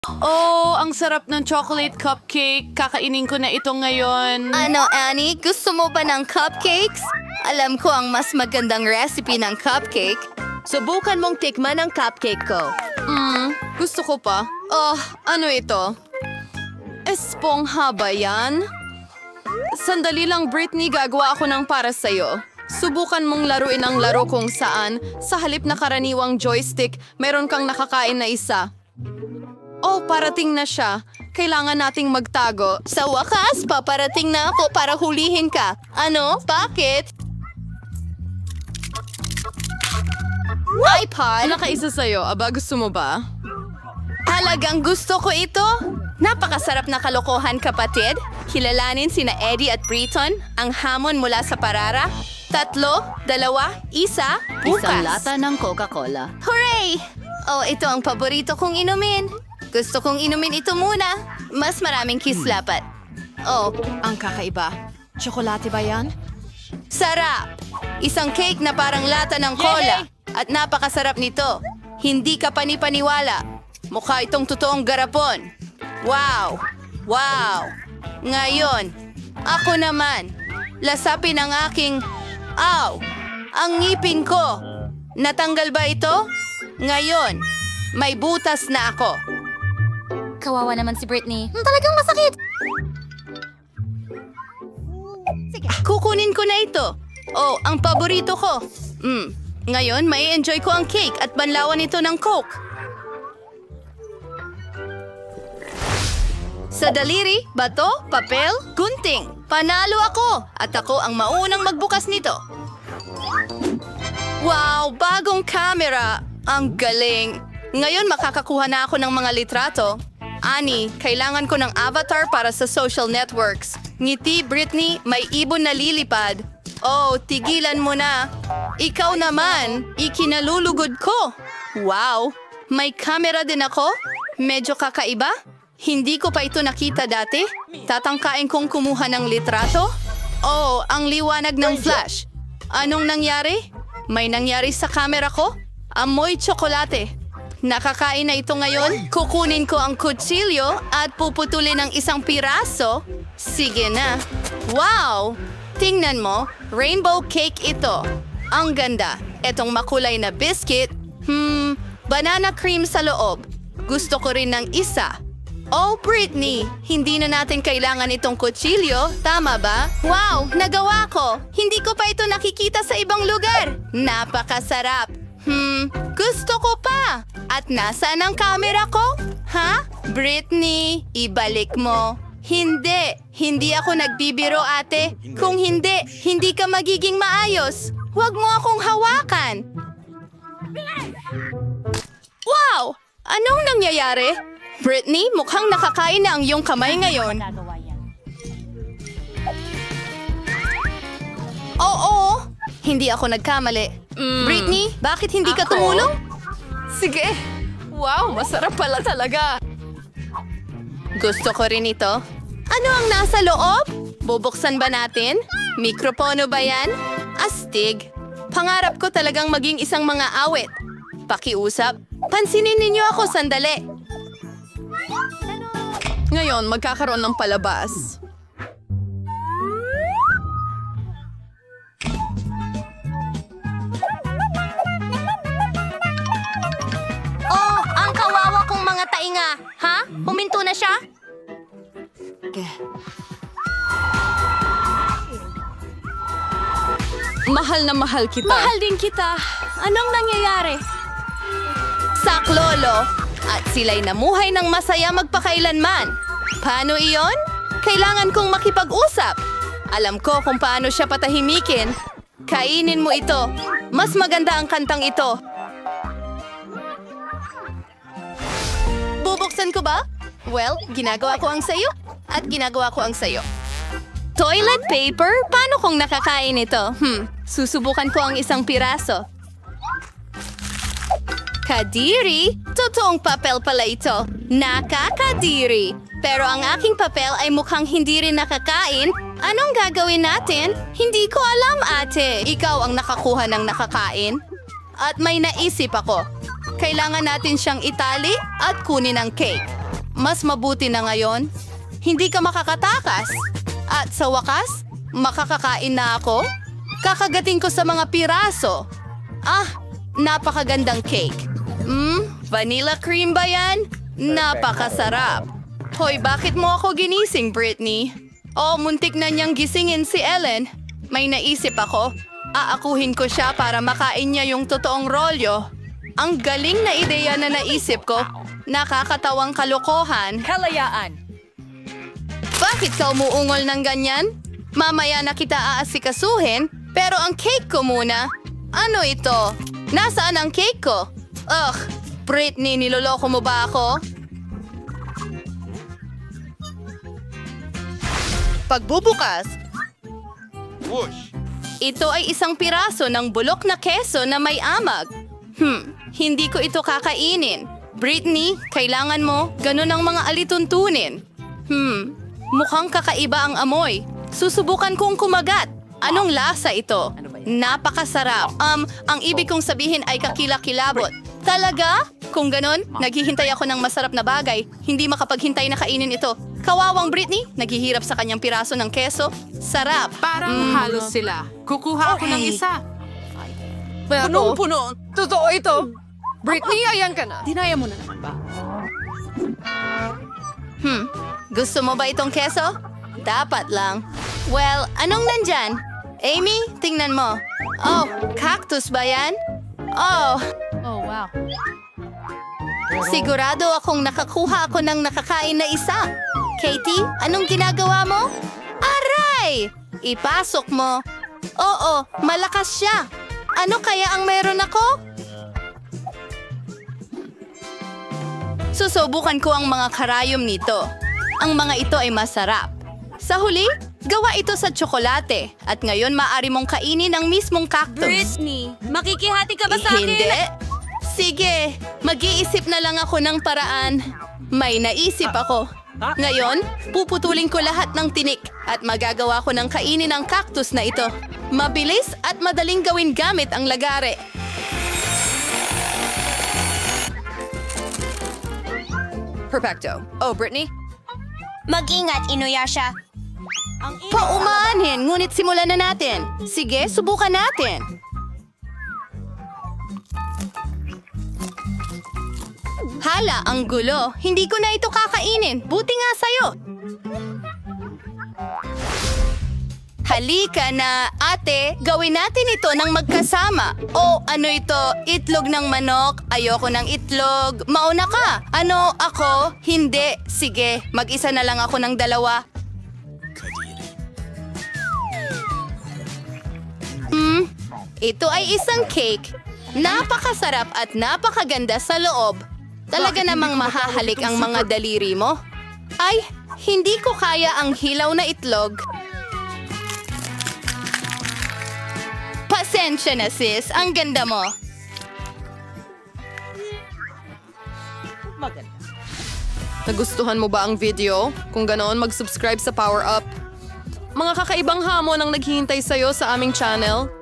Oh, ang sarap ng chocolate cupcake. Kakainin ko na ito ngayon. Ano, Annie? Gusto mo ba ng cupcakes? Alam ko ang mas magandang recipe ng cupcake. Subukan mong tikman ang cupcake ko. Gusto ko pa. Oh, ano ito? Espongha ba yan? Sandali lang, Britney, gagawa ako ng para sa'yo. Subukan mong laruin ang laro kung saan, sa halip na karaniwang joystick, meron kang nakakain na isa. Oh, parating na siya. Kailangan nating magtago. Sa wakas, paparating na ako para hulihin ka. Ano? Bakit? iPod? Nakaisa sa'yo. Aba, gusto mo ba? Talagang gusto ko ito. Napakasarap na kalokohan, kapatid. Kilalanin sina Eddie at Britton, ang hamon mula sa parara. 3, 2, 1, bukas. Isang lata ng Coca-Cola. Hooray! Oh, ito ang paborito kong inumin. Gusto kong inumin ito muna. Mas maraming kislapat. Oh, Ang kakaiba. Tsokolate ba yan? sarap! Isang cake na parang lata ng cola. At napakasarap nito. Hindi ka panipaniwala. Mukha itong totoong garapon. Wow! Wow! Ngayon, ako naman. Lasapin ang aking... Aw! Ang ngipin ko. Natanggal ba ito? Ngayon, may butas na ako. Kawawa naman si Britney. Talagang masakit! Kukunin ko na ito. Oh, ang paborito ko. Ngayon, may enjoy ko ang cake at banlawan ito ng Coke. Sa daliri, bato, papel, gunting. Panalo ako at ako ang maunang magbukas nito. Wow, bagong camera. Ang galing. Ngayon makakakuha na ako ng mga litrato. Ani, kailangan ko ng avatar para sa social networks. Ngiti, Britney, may ibon na lilipad. Oh, tigilan mo na. Ikaw naman, ikinalulugod ko. Wow, may camera din ako? Medyo kakaiba? Hindi ko pa ito nakita dati. Tatangkain kong kumuha ng litrato? Oh, ang liwanag ng flash. Anong nangyari? May nangyari sa camera ko? Amoy tsokolate. Nakakain na ito ngayon. Kukunin ko ang kutsilyo at puputulin ng isang piraso. Sige na. Wow! Tingnan mo, rainbow cake ito. Ang ganda. Etong makulay na biscuit. Banana cream sa loob. Gusto ko rin ng isa. Oh, Britney! Hindi na natin kailangan itong kutsilyo. Tama ba? Wow! Nagawa ko! Hindi ko pa ito nakikita sa ibang lugar. Napakasarap. Gusto ko pa. At nasaan ang camera ko? Ha? Britney, ibalik mo. Hindi. Hindi ako nagbibiro, ate. Kung hindi, hindi ka magiging maayos. Huwag mo akong hawakan. Wow! Anong nangyayari? Britney, mukhang nakakain na ang iyong kamay ngayon. Oo, hindi ako nagkamali. Britney, bakit hindi ka tumulong? Sige. Wow, masarap pala talaga. Gusto ko rin ito. Ano ang nasa loob? Bubuksan ba natin? Mikropono ba yan? Astig. Pangarap ko talagang maging isang mga awit. Pakiusap. Pansinin ninyo ako sandali. Ngayon, magkakaroon ng palabas. Oh, ang kawawa kong mga tainga. Ha? Huminto na siya? Mahal na mahal kita. Mahal din kita. Anong nangyayari? Saklolo. At sila'y namuhay ng masaya magpakailanman. Paano iyon? Kailangan kong makipag-usap. Alam ko kung paano siya patahimikin. Kainin mo ito. Mas maganda ang kantang ito. Bubuksan ko ba? Well, ginagawa ko ang sayo. At ginagawa ko ang sayo. Toilet paper? Paano kung nakakain ito? Susubukan ko ang isang piraso. Kadiri? Totoong papel pala ito. Nakakadiri. Pero ang aking papel ay mukhang hindi rin nakakain. Anong gagawin natin? Hindi ko alam, ate. Ikaw ang nakakuha ng nakakain. At may naisip ako. Kailangan natin siyang itali at kunin ang cake. mas mabuti na ngayon. Hindi ka makakatakas. At sa wakas, makakakain na ako. Kakagating ko sa mga piraso. Ah, napakagandang cake. Vanilla cream ba yan? Napakasarap. Hoy, bakit mo ako ginising, Britney? Oh, muntik na niyang gisingin si Ellen. May naisip ako. Aakuhin ko siya para makain niya yung totoong rolyo. Ang galing na ideya na naisip ko. Nakakatawang kalokohan. Kalayaan. Bakit ka umuungol ng ganyan? Mamaya na kita aasikasuhin, pero ang cake ko muna. Ano ito? Nasaan ang cake ko? Ugh, Britney, niloloko mo ba ako? Pagbubukas, ito ay isang piraso ng bulok na keso na may amag. Hindi ko ito kakainin. Britney, kailangan mo ganun ang mga alituntunin. Mukhang kakaiba ang amoy. Susubukan kong kumagat. Anong lasa ito? Napakasarap. Ang ibig kong sabihin ay kakilakilabot. Talaga? Kung ganon, naghihintay ako ng masarap na bagay. Hindi makapaghintay na kainin ito. Kawawang Britney, naghihirap sa kanyang piraso ng keso. Sarap. Parang halos sila. Kukuha ako ng isa. Punong-puno. Totoo ito. Britney, ayan ka na. Dinaya mo na naman ba? Gusto mo ba itong keso? Dapat lang. Well, anong nandyan? Amy, tingnan mo. Oh, cactus ba yan? Oh, Oh, wow. sigurado akong nakakuha ako ng nakakain na isa. Katie, anong ginagawa mo? Aray! Ipasok mo. Oo, malakas siya. Ano kaya ang meron ako? Susubukan ko ang mga karayom nito. Ang mga ito ay masarap. Sa huli, gawa ito sa tsokolate. At ngayon maaari mong kainin ang mismong cactus. Britney, makikihati ka ba sa akin? Hindi. Sige, mag-iisip na lang ako ng paraan. May naisip ako. Ngayon, puputulin ko lahat ng tinik at magagawa ko ng kainin ang cactus na ito. Mabilis at madaling gawin gamit ang lagare. Perfecto. Oh, Britney? Mag-ingat, Inuyasha. Paumanhin, ngunit simulan na natin. Sige, subukan natin. Hala, ang gulo. Hindi ko na ito kakainin. Buti nga sa'yo. Halika na, ate. Gawin natin ito ng magkasama. O, ano ito? Itlog ng manok? Ayoko ng itlog. Mauna ka. Ano, ako? Hindi. Sige, mag-isa na lang ako ng dalawa. Ito ay isang cake. Napakasarap at napakaganda sa loob. Talaga namang mahahalik ang mga daliri mo. Ay, hindi ko kaya ang hilaw na itlog. Pasensya na sis, ang ganda mo. Nagustuhan mo ba ang video? Kung ganoon, mag-subscribe sa Power Up. Mga kakaibang hamon ang naghihintay sa'yo sa aming channel.